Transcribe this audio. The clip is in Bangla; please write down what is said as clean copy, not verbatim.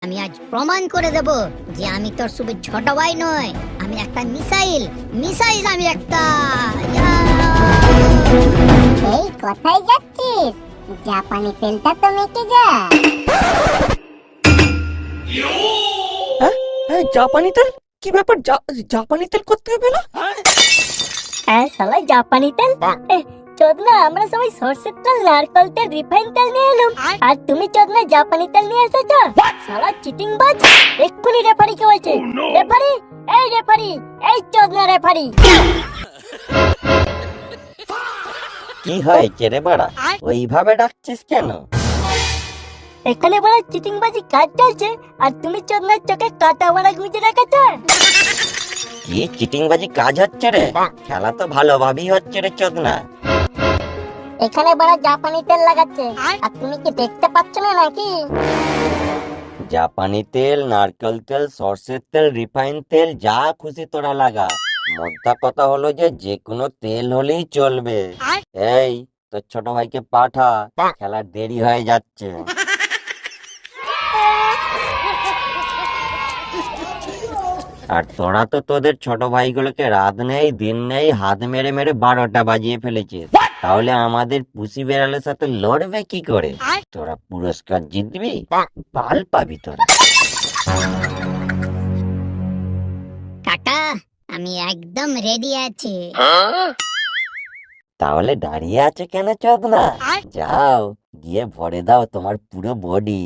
আমি আজ প্রমাণ করে দেব যে আমি তোর শুধু ছোট ভাই নয়, আমি একটা মিসাইল আমি একটা। এই কোথায় যাচ্ছিস? জাপানি তেলটা তো মেখে যা। জাপানি তেল? কি ব্যাপার? জাপানি তেল কোথায় পেলো? হ্যাঁ সবাই জাপানি তেল। চোদনা আমরা সবাই সরষের তেল, নারকেল তেল, রিফাইন তেল নিয়ে এলাম, আর তুমি চোদনা জাপানি তেল নিয়ে এসেছো। সালা চিটিং বাজ। এক্ষুনি রেফারিকে বলছে। রেফারি, এই রেফারি, এই চোদনা রেফারি। কি হয়েছে রে বাড়া, ওইভাবে ডাকছিস কেন? এখানে বড় চিটিং বাজি কাজ চলছে, আর তুমি চোদনার চোখে কাটা মারা গুঁজে রেখেছো। কি চিটিংবাজি কাজ হচ্ছে রে? খেলা তো ভালোভাবেই হচ্ছে রে চোদনা। এখানে বড় জাপানি তেল লাগাচ্ছে, আর তুমি কি দেখতে পাচ্ছ না নাকি? জাপানি তেল, নারকেল তেল, সরষের তেল, রিফাইন তেল, যা খুশি তোরা লাগা। মোদ্দা কথা হলো যে কোনো তেল হলেই চলবে। এই তোর ছোট ভাইকে পাঠা, খেলার দেরি হয়ে যাচ্ছে। আর তোরা তো তোদের ছোট ভাইগুলোকে রাত নেই দিন নেই হাত মেরে মেরে 12টা বাজিয়ে ফেলেছিস, তাহলে আমাদের পুষি বেড়ালের সাথে লড়বে কি করে? তোরা পুরস্কার জিতবি, পাল পাবি তোরা। কাকা, আমি একদম রেডি আছি। তাহলে দাঁড়িয়ে আছে কেন চোদনা? যাও গিয়ে ভরে দাও তোমার পুরো বডি।